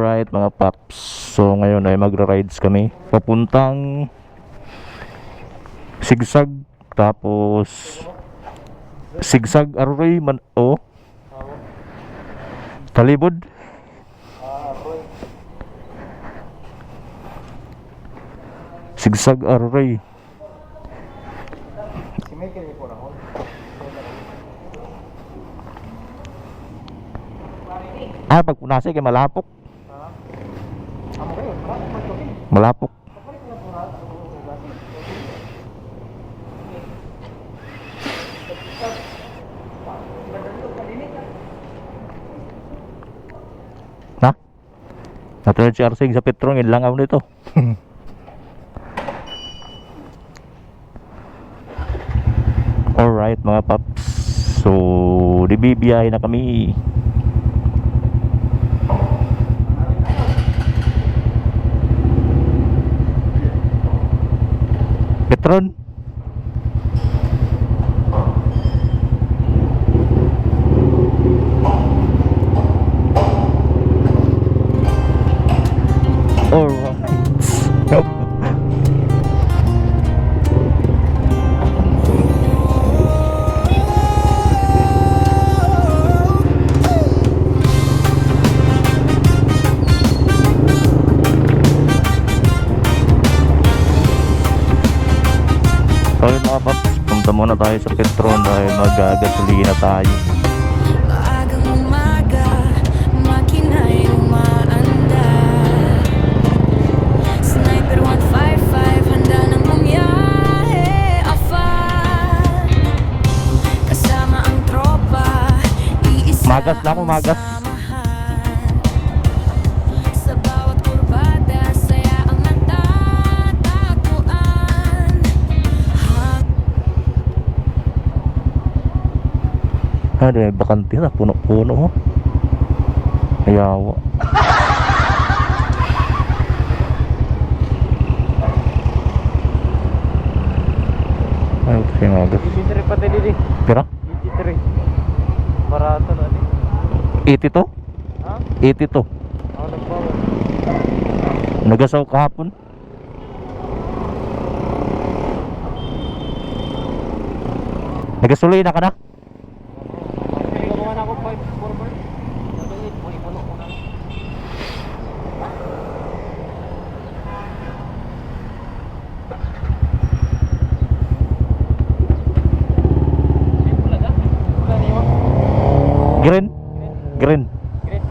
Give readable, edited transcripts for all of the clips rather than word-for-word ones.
Alright mga paps, so ngayon ay magra-rides kami papuntang Sigsag, tapos Sigsag Aroy Talibod. Sigsag Aroy. Pag punasa kay malapok. Malapok. Na? Natulad si Arsing sa Petron, ilangaw nito. Alright mga paps, so dibibiyahe na kami. Petron. Alright. Okay mga paps, punta muna tayo sa Petron dahil mag-gasolina tayo. Maagang umaga, makina'y umaandar. Sniper 155, handa nang bumiyahe afar. Kasama ang tropa, iisa Magas lang, umagas. sa bawat kurbada, saya ang natatagpuan. Ada bakante na, puno-puno. Ayawa. Ay, ito siya magas. 83 pati didi. Pira? 83. Barato na di. 82? Ha? 82. Ako nagbawa. Nagasaw kahapon. Nagasuloy na ka na? Hindi ko na ako 5 forward. Nagayit mo ipuno ko na. Simple lang. Wala niyo. Green? Green. Great.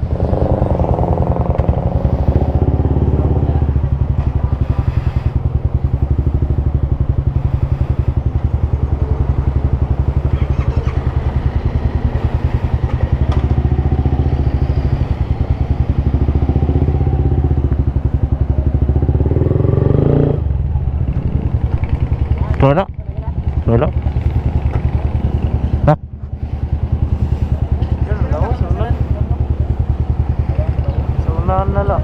Wala. Wala. Ha? Yan lang ako, sulan. Sulan na lang.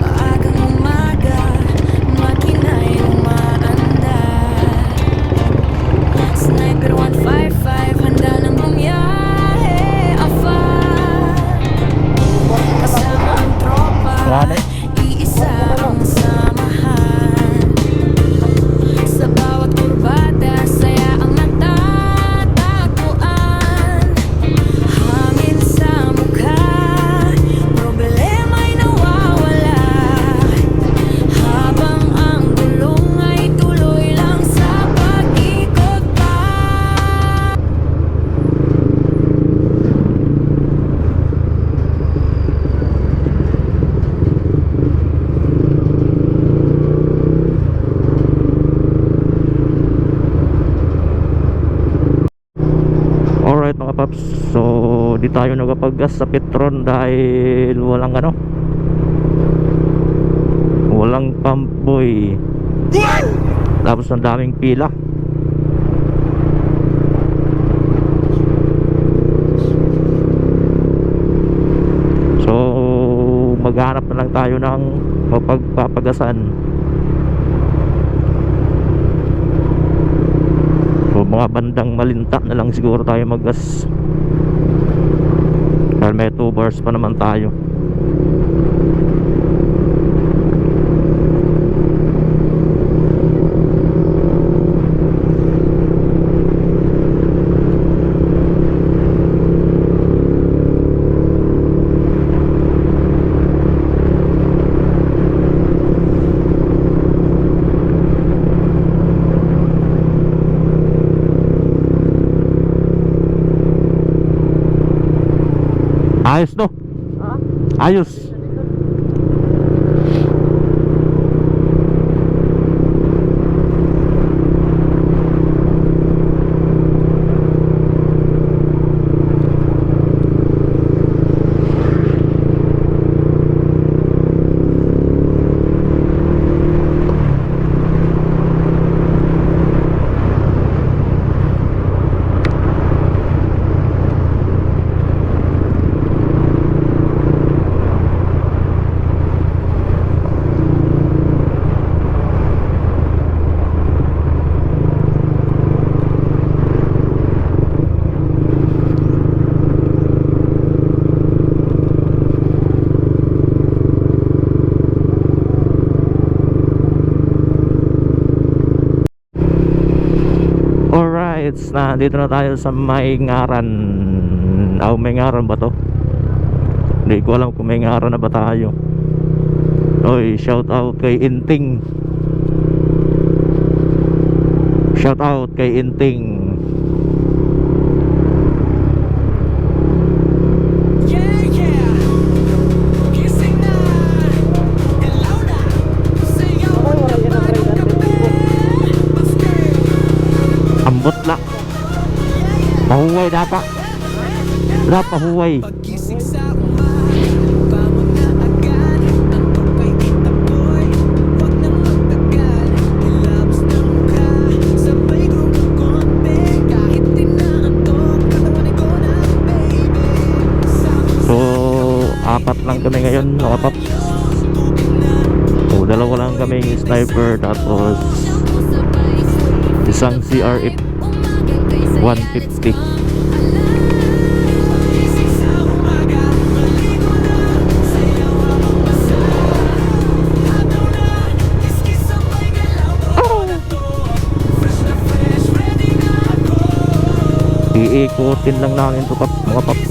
Maagang umaga, makina'y umaandar. Sniper 155, handa nang bumiyahe afar. Kasama ang tropa, Wala. iisa ang samahan. Sa bawat kurbada, saya ang natatagpuan. Hangin sa mukha, problema'y nawawala. Habang ang gulong ay tuloy lang sa pag-ikot pa. Alright mga paps, so di tayo mag-gas sa Petron dahil walang ano, walang pump boy. Tapos ang daming pila. So maghanap na lang tayo ng mapagpapagasan. So mga bandang Malinta na lang siguro tayo mag-gas, dahil may 2 bars pa naman tayo. Ayos no? Ha? Ayos. Alright, nandito na tayo sa Mayngaran. Mayngaran ba to? Hindi ko alam kung Mayngaran na ba tayo. Oy, shout out kay Inting. Shout out kay Inting. Yeah, yeah. Gising na. Hello na. Sayaw Ako wala yan ang ride natin. Ambot na. Pahuway dapat. Dapat pahuway. Pagkising sa umaga, bangon na agad. Ang tupay itapoy, wag nang magtagal. Hilabos ng mukha, sabay gumugonte. Kahit di naantok, katawanin ko na, baby. So, 4 lang kami ngayon, mga paps. So, 2 lang kami sniper, tapos isang CRF 150. Iikutin lang namin ito, mga paps.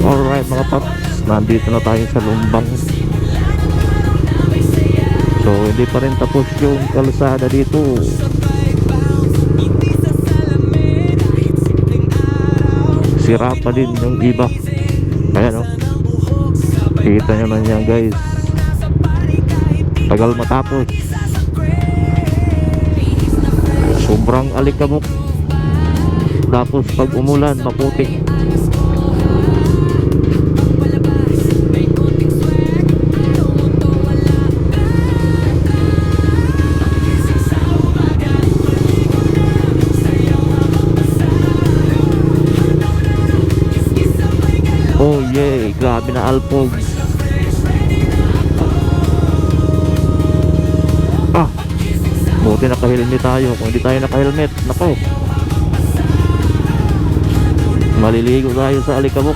Alright mga paps, nandito na tayo sa Lumbang. So hindi pa rin tapos yung kalsada dito. Sira pa din yung iba. Ayan o, kita nyo na yan guys. Tagal matapos. Sobrang alikabok. Tapos pag umulan, maputik. Oh yeah, grabe na alpog. Ah, buti naka-helmet tayo. Kung hindi tayo naka-helmet, nako, maliligo tayo sa alikabok.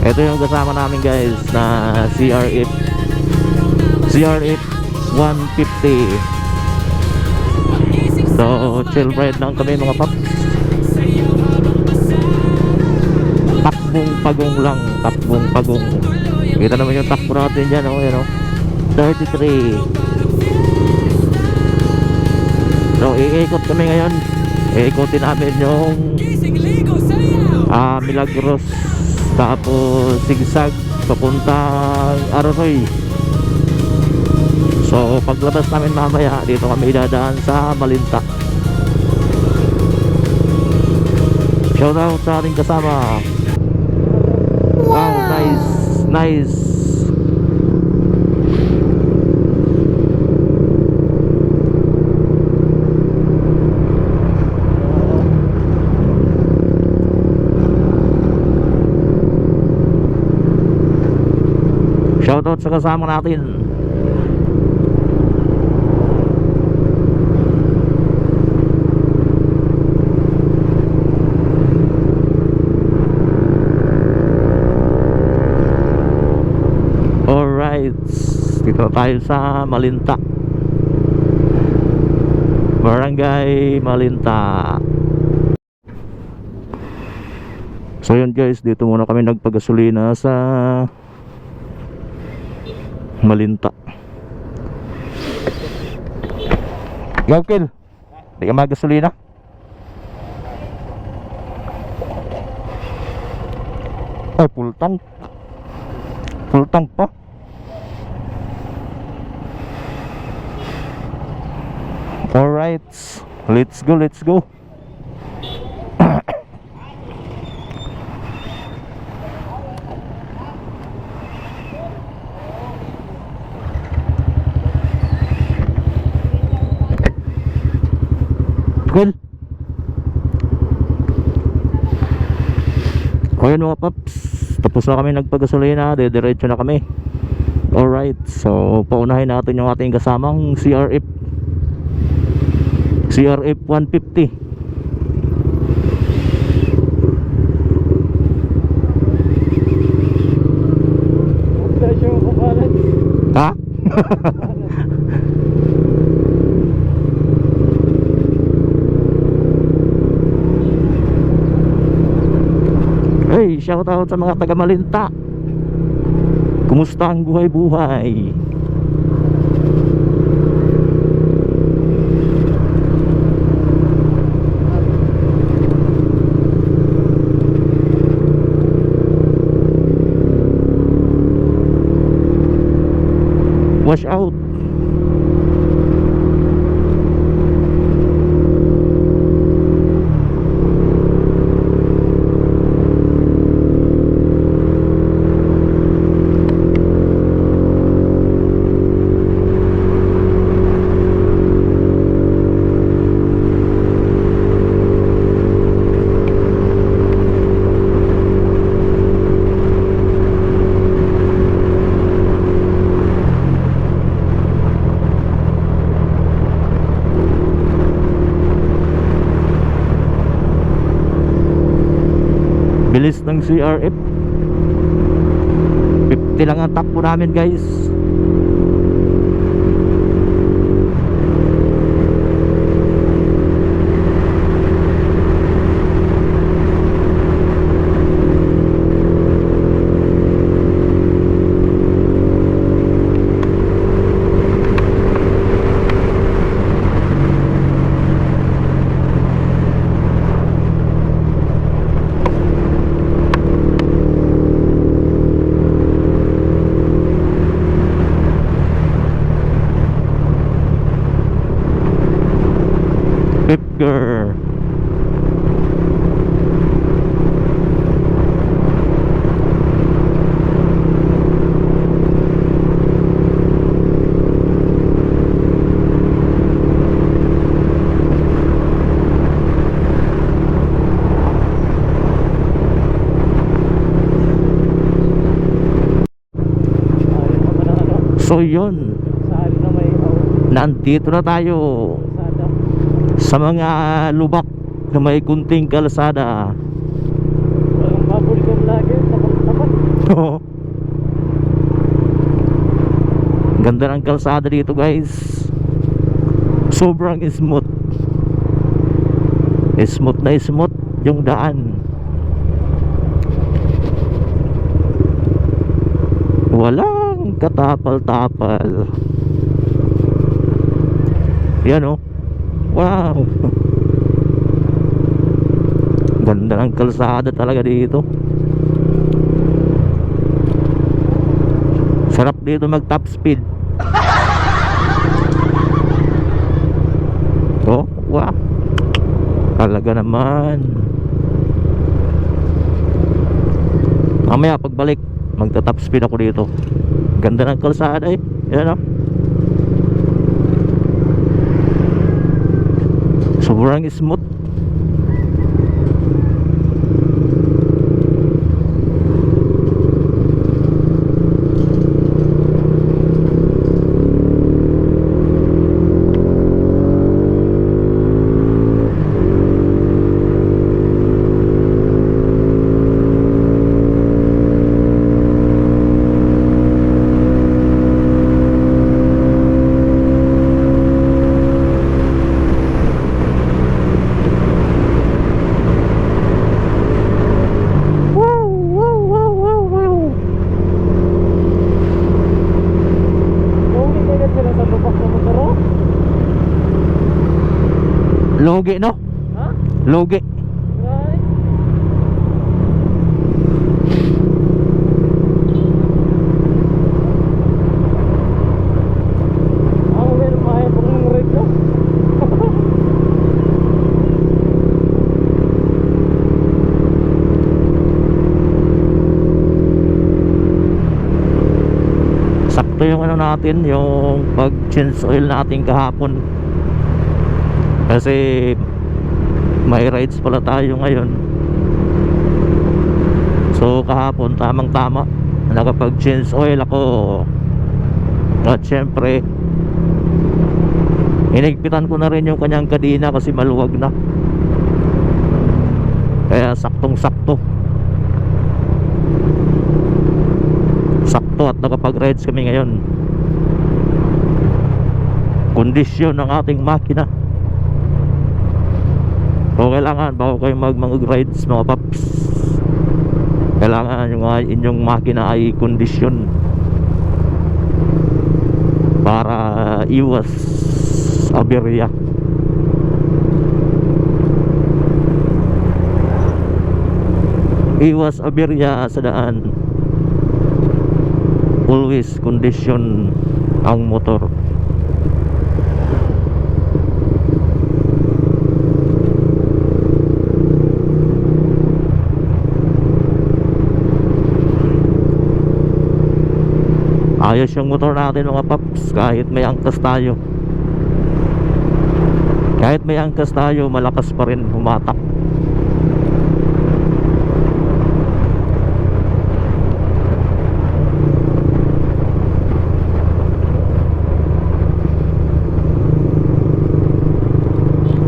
Ito yung kasama namin guys na CRF 150. So chill ride lang kami mga paps. Takbong pagong lang, takbong pagong. Kita naman yung takbo natin dyan, oh, 33. So iikot kami ngayon. Iikotin namin yung Gising ligo sayaw. Milagros, tapos sigsag papuntang Arroy. So paglabas namin mamaya, dito kami dadaan sa Malinta. Shoutout sa ating kasama. Wow, nice, nice. Shoutout sa kasama natin. Alright, dito tayo sa Malinta, Barangay Malinta. So yun guys, dito muna kami nagpagasolina sa Malinta. Gawkil, di ka magasolina? Oh, full tank. Full tank pa. Alright, let's go, let's go. Cool. Ayun mga paps, tapos na kami nagpagasolina, diretso na kami. Alright, so paunahin natin yung ating kasamang CRF 150. Flash yung kapalan. Ha? Hey, shout out sa mga taga Malinta. Kumusta ang buhay-buhay? Wash out. Bilis ng CRF. 50 lang ang takbo namin guys. Pipger. So yun, Saan na may nandito na tayo sada. sa mga lubak na may kunting kalsada. Walang pabulikong lagi. Tapat-tapat. Ganda ng kalsada dito guys. Sobrang smooth. Smooth na smooth yung daan. Walang katapal-tapal. Yan oh. Wow. Ganda ng kalsada talaga dito. Sarap dito mag top speed. Oh, wow. Talaga naman. Mamaya pagbalik, magta top speed ako dito. Ganda ng kalsada eh. Yan oh. Sobrang smooth. Uwi kagad sila sa lubak na motor, oh. Logi no? Ha? Logi. Grabe. Ang meron mahal po ng red, no? Sakto yung ano natin, yung pag change oil natin kahapon. Kasi may rides pala tayo ngayon. So kahapon tamang tama nakapag change oil ako. At syempre inigpitan ko na rin yung kanyang kadena kasi maluwag na. Kaya saktong sakto at nakapag rides kami ngayon. Kondisyon ng ating makina. So kailangan bago kayo mag-rides mga paps, kailangan yung inyong makina ay kondisyon para iwas aberya. Iwas aberya sa daan. Always condition ang motor. Ayos yung motor natin mga paps, kahit may angkas tayo. Kahit may angkas tayo, malakas pa rin humatak.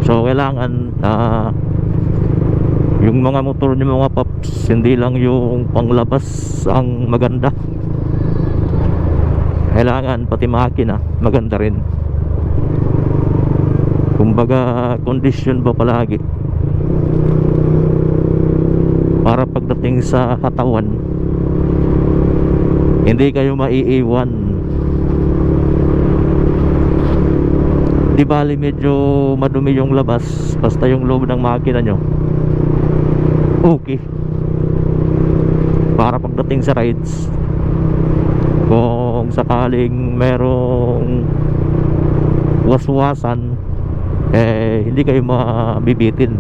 So kailangan yung mga motor niyo mga paps, hindi lang yung panglabas ang maganda. Kailangan pati makina maganda rin. Kumbaga condition ba palagi para pagdating sa katawan hindi kayo maiiwan. Di bali medyo madumi yung labas, basta yung loob ng makina nyo okay. Para pagdating sa rides, kung sakaling merong waswasan, hindi kayo mabibitin,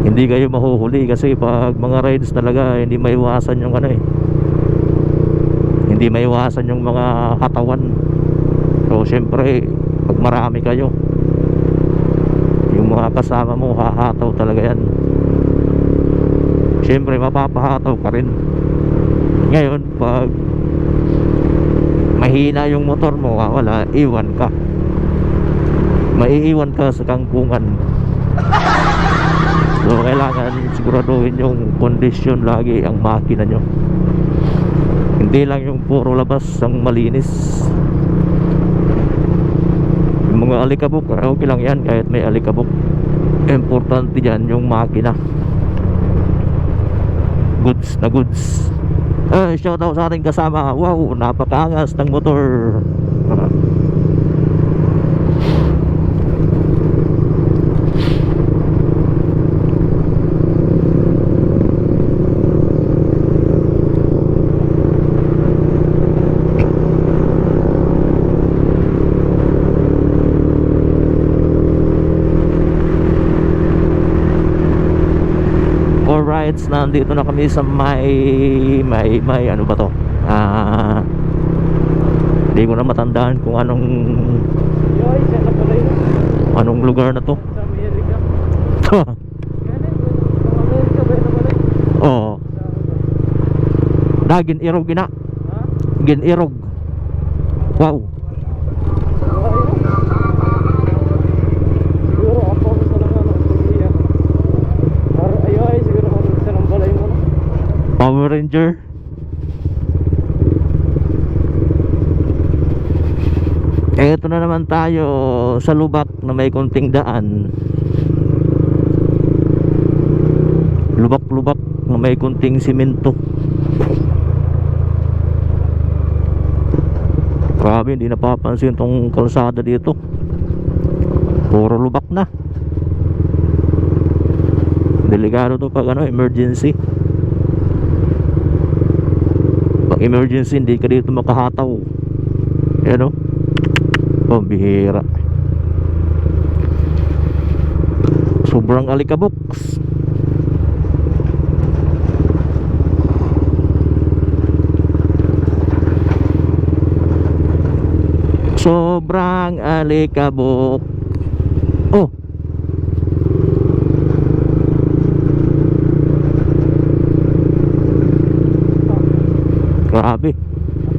hindi kayo mahuhuli. Kasi pag mga rides talaga, hindi maiwasan yung hindi maiwasan yung mga katawan. So syempre pag marami kayo, yung mga kasama mo hahataw talaga yan. Syempre mapapahataw ka rin. Ngayon pag mahina yung motor mo, wala, iwan ka, maiiwan ka sa kangkungan. So kailangan siguraduhin yung kondisyon lagi ang makina nyo. Hindi lang yung puro labas ang malinis. Yung mga alikabok, okay lang yan kahit may alikabok. Importante dyan yung makina, goods na goods. Shout out sa ating kasama. Wow, napakaangas ng motor. Alright, nandito na kami sa may ano ba to? Hindi ko na matandaan kung Yoy, siya na pala yun. anong lugar na to. Sa Amerika. Ganun, sa Amerika ba yun na pala yun? Oo. Dagin irog ina. Ha? Ginirog. Wow. Siguro ako sa lang ano, kuya. Ayoy, siguro sa ng balay mo. Power Ranger. Eto na naman tayo sa lubak na may konting daan. Lubak-lubak na may konting simento. Grabe, hindi napapansin tong kalsada dito. Puro lubak na. Delikado to pag emergency. Pag emergency, hindi ka dito makahataw. Yan o. Pambihira. Sobrang alikaboks. Sobrang alikabok. Oh. Grabe.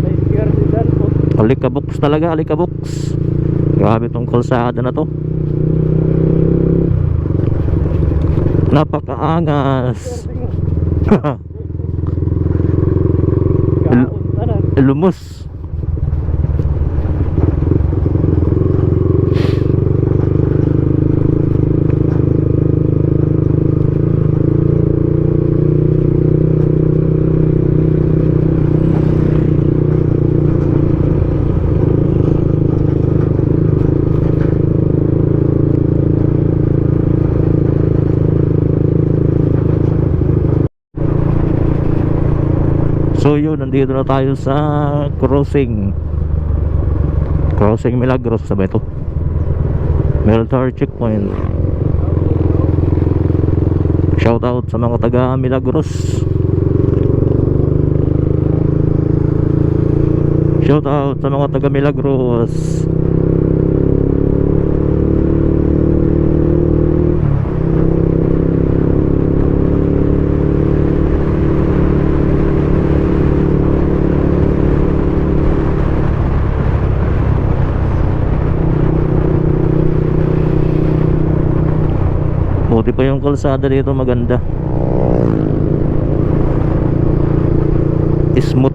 May security dyan po. Alikaboks talaga, alikaboks. Grabe tong kalsada na to. Napakaangas. Kauntanan. Lumos. So yun, nandito na tayo sa crossing Milagros, sabi ito military checkpoint. Shout out sa mga taga Milagros. Shout out sa mga taga Milagros. Buti pa yung kalsada dito, maganda. Smooth.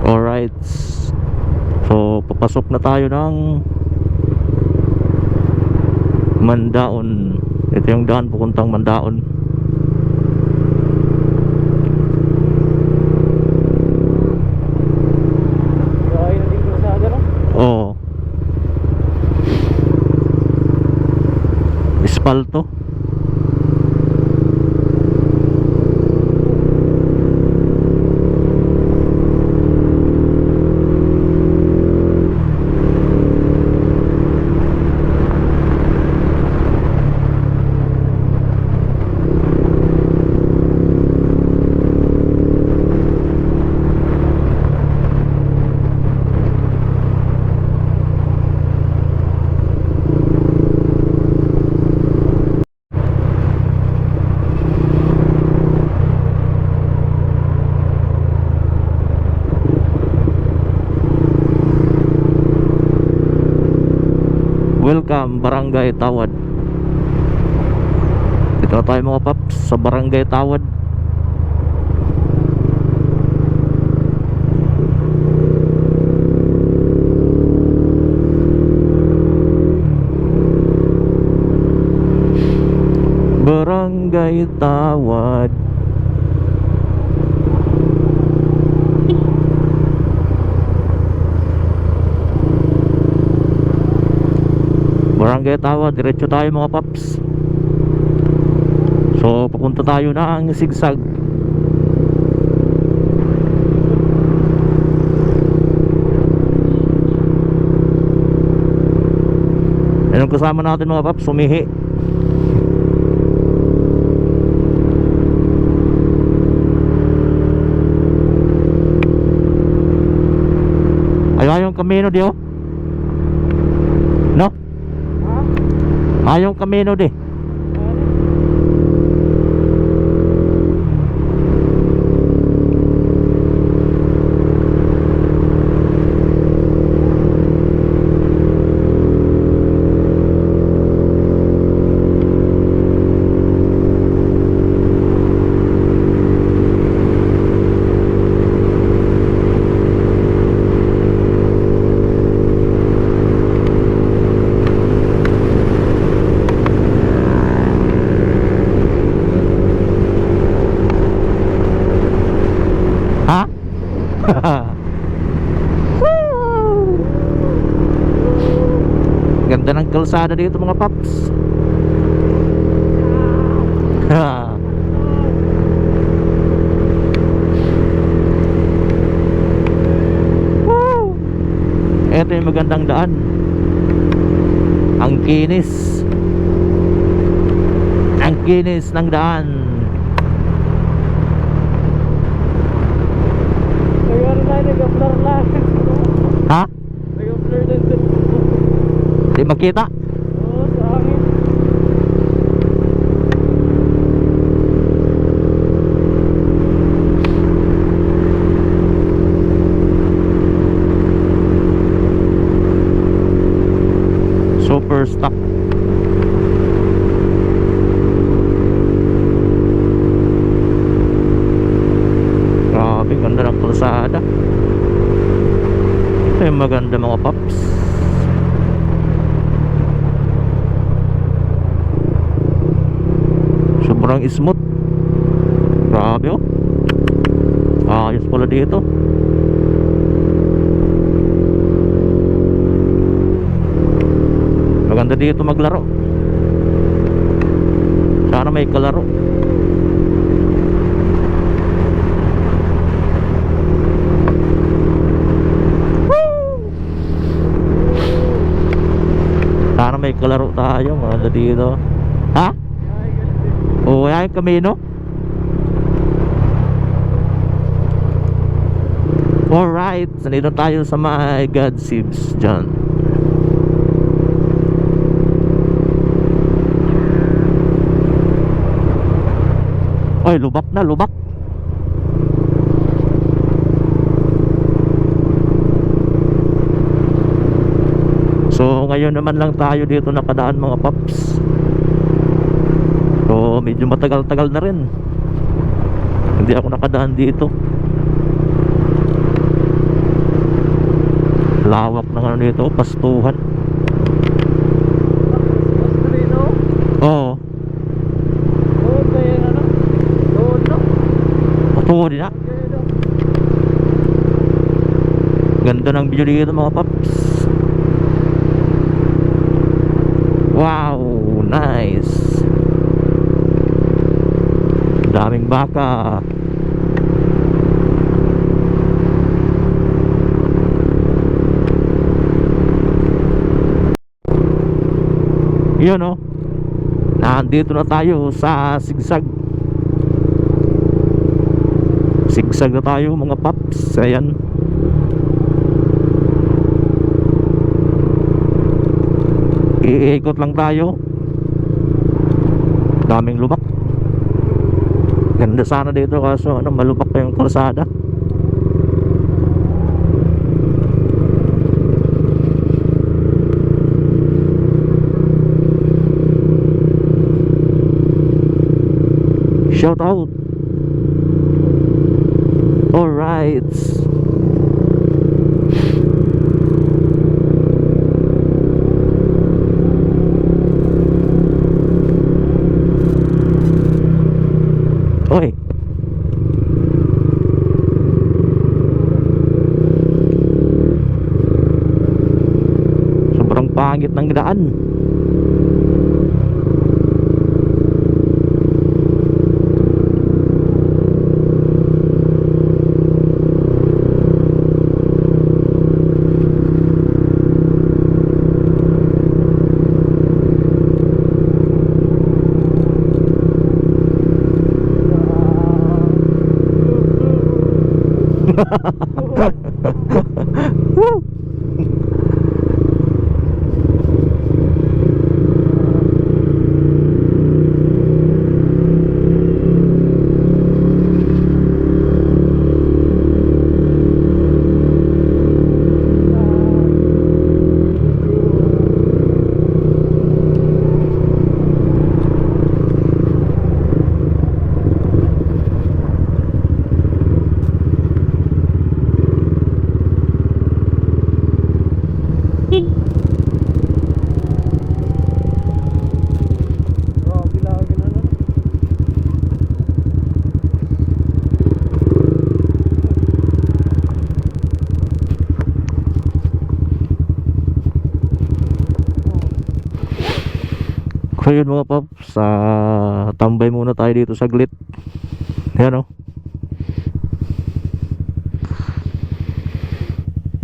Alright. So, papasok na tayo ng Mandaon. Ito yung daan papuntang Mandaon. Yoy, nandito kalsada no? Oo. Espalto. Welcome, Barangay Tawad. Dito na tayo mga paps sa Barangay Tawad. Barangay Tawad. Barangay Tawad, diretso tayo mga paps. So papunta tayo ng Sigsag. Anong kasama natin mga paps? Sumihi. Ayaw yung kamino di oh. No? Ha? Ayaw yung kamino di. Ha? Ganda ng kalsada dito mga paps. Ito yung magandang daan. Ang kinis. Ang kinis ng daan. Nag-upload lang. Ha? Nag-upload din din. Di makita? Oo, sa hangin. Super stock. Grabe, ganda ng kalsada. Ito yung maganda mga paps. Sobrang smooth. Grabe oh. Ayos pala dito. Maganda dito maglaro. Sana may kalaro. Sana may kalaro tayo. Maganda dito. Ha? Oo, yan yung kamino. Alright, nandito tayo sa my God Sibs dyan. Oy, lubak na, lubak. So ngayon naman lang tayo dito nakadaan mga paps. So medyo matagal-tagal na rin. Hindi ako nakadaan dito. Lawak ng ano dito, pastuhan. Oo. Doon ba yan ano? Doon no? Pastuhan din na. Ganda ng video dito mga paps. Wow, nice. Daming baka. Yun oh. Nandito na tayo sa Sigsag. Sigsag na tayo mga paps. Ayan. Iikot lang tayo. Daming lubak. Ganda sana dito kaso ano, malubak pa yung kalsada. Shout out. Alright. Oy. Sobrang pangit ng daan. Woo! Grabe lagi na nun. So yun mga paps, tambay muna tayo dito saglit. Yan o.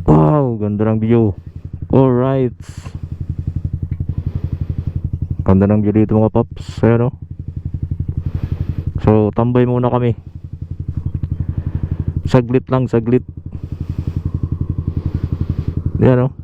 Wow, ganda ng view. Alright. Ganda ng view dito mga paps. Ayan o. So tambay muna kami. Saglit lang, saglit. Yan o.